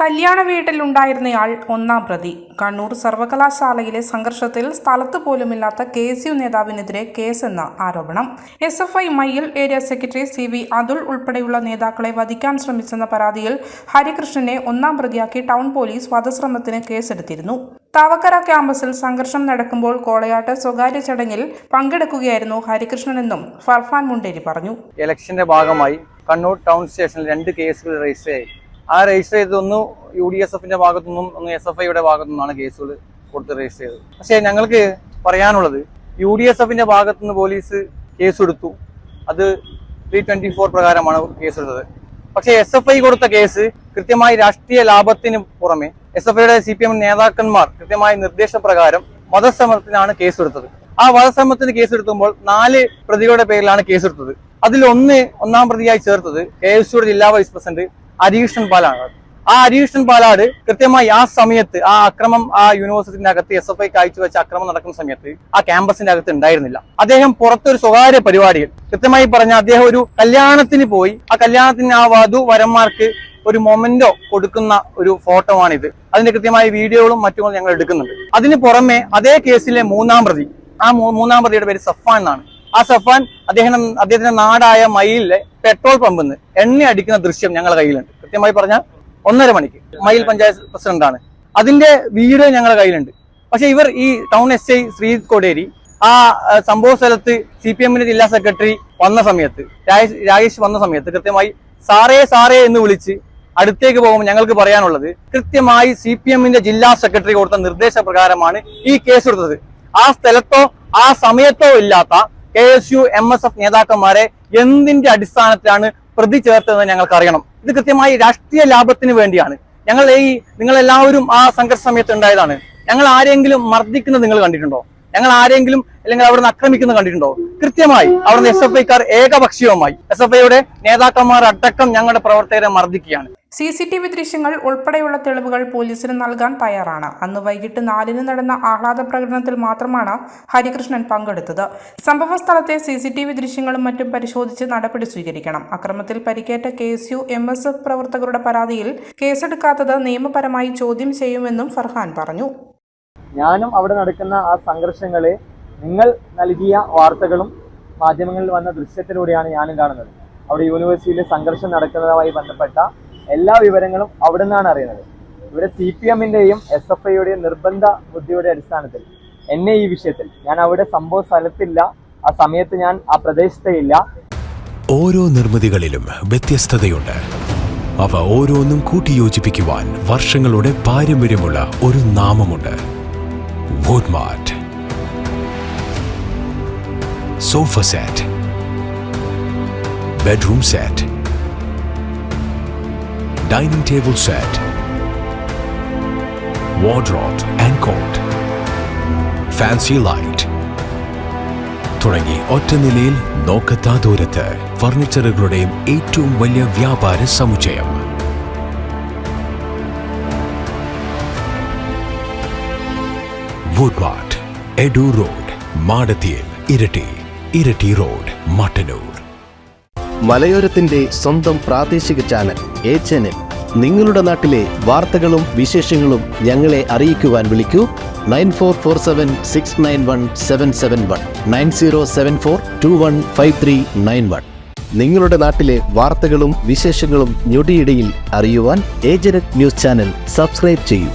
കല്യാണ വീട്ടിലുണ്ടായിരുന്നയാൾ ഒന്നാം പ്രതി. കണ്ണൂർ സർവകലാശാലയിലെ സംഘർഷത്തിൽ സ്ഥലത്ത് പോലുമില്ലാത്ത KSU നേതാവിനെതിരെ കേസെന്ന ആരോപണം. SFI മയ്യിൽ ഏരിയ സെക്രട്ടറി CV അതുൽ ഉൾപ്പെടെയുള്ള നേതാക്കളെ വധിക്കാൻ ശ്രമിച്ചെന്ന പരാതിയിൽ ഹരികൃഷ്ണനെ ഒന്നാം പ്രതിയാക്കി ടൗൺ പോലീസ് വധശ്രമത്തിന് കേസെടുത്തിരുന്നു. താവക്കര ക്യാമ്പസിൽ സംഘർഷം നടക്കുമ്പോൾ കോളയാട്ട് സ്വകാര്യ ചടങ്ങിൽ പങ്കെടുക്കുകയായിരുന്നു ഹരികൃഷ്ണനെന്നും ഫർഹാൻ മുണ്ടേരി പറഞ്ഞു. ഇലക്ഷന്റെ ഭാഗമായി കണ്ണൂർ ടൗൺ സ്റ്റേഷനിൽ 2 കേസുകൾ രജിസ്റ്റർ ചെയ്തു. ആ രജിസ്റ്റർ ചെയ്തൊന്ന് UDSFന്റെ ഭാഗത്തുനിന്നും ഒന്ന് SFIയുടെ ഭാഗത്തുനിന്നാണ് കേസുകൾ കൊടുത്ത് രജിസ്റ്റർ ചെയ്തത്. പക്ഷേ ഞങ്ങൾക്ക് പറയാനുള്ളത് UDSFന്റെ ഭാഗത്തുനിന്ന് പോലീസ് കേസെടുത്തു. അത് 324 പ്രകാരമാണ് കേസെടുത്തത്. പക്ഷേ SFI കൊടുത്ത കേസ് കൃത്യമായി രാഷ്ട്രീയ ലാഭത്തിന് പുറമെ SFIയുടെ CPM നേതാക്കന്മാർ കൃത്യമായ നിർദ്ദേശപ്രകാരം വധശ്രമത്തിനാണ് കേസെടുത്തത്. ആ വധശ്രമത്തിന് കേസെടുക്കുമ്പോൾ 4 പ്രതികളുടെ പേരിലാണ് കേസെടുത്തത്. അതിൽ ഒന്നാം പ്രതിയായി ചേർത്തത് KSUയുടെ ജില്ലാ വൈസ് പ്രസിഡന്റ് ഹരികൃഷ്ണൻ പാലാട്. ആ ഹരികൃഷ്ണൻ പാലാട് കൃത്യമായി ആ സമയത്ത് ആ അക്രമം ആ യൂണിവേഴ്സിറ്റിന്റെ അകത്ത് SFI കാഴ്ചവെച്ച അക്രമം നടക്കുന്ന സമയത്ത് ആ ക്യാമ്പസിന്റെ അകത്ത് ഉണ്ടായിരുന്നില്ല. അദ്ദേഹം പുറത്തൊരു സ്വകാര്യ പരിപാടിയിൽ കൃത്യമായി പറഞ്ഞ അദ്ദേഹം ഒരു കല്യാണത്തിന് പോയി. ആ കല്യാണത്തിന് ആ വധുവരന്മാർക്ക് ഒരു മൊമെന്റോ കൊടുക്കുന്ന ഒരു ഫോട്ടോ ആണിത്. അതിന്റെ കൃത്യമായ വീഡിയോകളും മറ്റും ഞങ്ങൾ എടുക്കുന്നുണ്ട്. അതിന് പുറമെ അതേ കേസിലെ മൂന്നാം പ്രതിയുടെ പേര് സഫാൻ എന്നാണ്. ആ സഫാൻ അദ്ദേഹത്തിന്റെ നാടായ മയിലിലെ പെട്രോൾ പമ്പിൽ നിന്ന് എണ്ണ അടിക്കുന്ന ദൃശ്യം ഞങ്ങളുടെ കയ്യിലുണ്ട്. കൃത്യമായി പറഞ്ഞാൽ 1:30 മണിക്ക് മയിൽ പഞ്ചായത്ത് പ്രസിഡന്റാണ്. അതിന്റെ വീഡിയോ ഞങ്ങളുടെ കയ്യിലുണ്ട്. പക്ഷെ ഇവർ ഈ ടൗൺ SI ശ്രീജിത്ത് കോടേരി ആ സംഭവ സ്ഥലത്ത് CPMന്റെ ജില്ലാ സെക്രട്ടറി വന്ന സമയത്ത് രാജേഷ് വന്ന സമയത്ത് കൃത്യമായി സാറേ എന്ന് വിളിച്ച് അടുത്തേക്ക് പോകുമ്പോൾ ഞങ്ങൾക്ക് പറയാനുള്ളത് കൃത്യമായി CPMന്റെ ജില്ലാ സെക്രട്ടറി കൊടുത്ത നിർദ്ദേശപ്രകാരമാണ് ഈ കേസ് എടുത്തത്. ആ സ്ഥലത്തോ ആ സമയത്തോ ഇല്ലാത്ത KSU MSF നേതാക്കന്മാരെ എന്തിന്റെ അടിസ്ഥാനത്തിലാണ് പ്രതി ചേർത്തതെന്ന് ഞങ്ങൾക്ക് അറിയണം. ഇത് കൃത്യമായി രാഷ്ട്രീയ ലാഭത്തിന് വേണ്ടിയാണ്. നിങ്ങളെല്ലാവരും ആ സംഘർഷ സമയത്ത് ഉണ്ടായതാണ്. ഞങ്ങൾ ആരെങ്കിലും മർദ്ദിക്കുന്നത് നിങ്ങൾ കണ്ടിട്ടുണ്ടോ? ഞങ്ങൾ ആരെങ്കിലും അല്ലെങ്കിൽ അവിടുന്ന് ആക്രമിക്കുന്നത് കണ്ടിട്ടുണ്ടോ? കൃത്യമായി അവിടുന്ന് SFIക്കാർ ഏകപക്ഷീയവുമായി SFIയുടെ നേതാക്കന്മാർ അടക്കം ഞങ്ങളുടെ പ്രവർത്തകരെ മർദ്ദിക്കുകയാണ്. CCTV ദൃശ്യങ്ങൾ ഉൾപ്പെടെയുള്ള തെളിവുകൾ പോലീസിന് നൽകാൻ തയ്യാറാണ്. അന്ന് വൈകിട്ട് 4-ന് നടന്ന ആഹ്ലാദ പ്രകടനത്തിൽ മാത്രമാണ് ഹരികൃഷ്ണൻ പങ്കെടുത്തത്. സംഭവ സ്ഥലത്തെ CCTV ദൃശ്യങ്ങളും മറ്റും പരിശോധിച്ച് നടപടി സ്വീകരിക്കണം. അക്രമത്തിൽ പരിക്കേറ്റ KSU MSF പ്രവർത്തകരുടെ പരാതിയിൽ കേസെടുക്കാത്തത് നിയമപരമായി ചോദ്യം ചെയ്യുമെന്നും ഫർഹാൻ പറഞ്ഞു. ഞാനും അവിടെ നടക്കുന്ന ആ സംഘർഷങ്ങളെ നിങ്ങൾ നൽകിയ വാർത്തകളും മാധ്യമങ്ങളിൽ വന്ന ദൃശ്യത്തിലൂടെയാണ് ഞാനും കാണുന്നത്. അവിടെ യൂണിവേഴ്സിറ്റിയിൽ സംഘർഷം നടക്കുന്നതുമായി ബന്ധപ്പെട്ട എല്ലാ വിവരങ്ങളും അവിടെ നിന്നാണ് അറിയുന്നത്. ഇവിടെ CPMന്റെയും SFIയുടെയും നിർബന്ധ ബുദ്ധിയുടെ അടിസ്ഥാനത്തിൽ എന്നെ ഈ വിഷയത്തിൽ ഞാൻ അവിടെ സംഭവ സ്ഥലത്തില്ല, ആ സമയത്ത് ഞാൻ ആ പ്രദേശത്തേ ഇല്ല. ഓരോ നിർമ്മിതികളിലും വ്യത്യസ്തതയുണ്ട്. അവ ഓരോന്നും കൂട്ടിയോജിപ്പിക്കുവാൻ വർഷങ്ങളുടെ പാരമ്പര്യമുള്ള ഒരു നാമമുണ്ട്. Woodmart. Sofa set, bedroom set, dining table set, wardrobe and coat, fancy light തുടങ്ങി ഒറ്റനിലയിൽ നോക്കത്താ ദൂരത്ത് ഫർണിച്ചറുകളുടെയും ഏറ്റവും വലിയ വ്യാപാര സമുച്ചയം. Woodmart, Edu Road, മാടത്തിയിൽ, ഇരട്ടി റോഡ്, മട്ടന്നൂർ. മലയോരത്തിന്റെ സ്വന്തം പ്രാദേശിക ചാനൽ HNN. നിങ്ങളുടെ നാട്ടിലെ വാർത്തകളും വിശേഷങ്ങളും ഞങ്ങളെ അറിയിക്കുവാൻ വിളിക്കൂ 9447691771 9074215391. നിങ്ങളുടെ നാട്ടിലെ വാർത്തകളും വിശേഷങ്ങളും ഞൊടിയിടയിൽ അറിയുവാൻ ഏജന്റ് ന്യൂസ് ചാനൽ സബ്സ്ക്രൈബ് ചെയ്യൂ.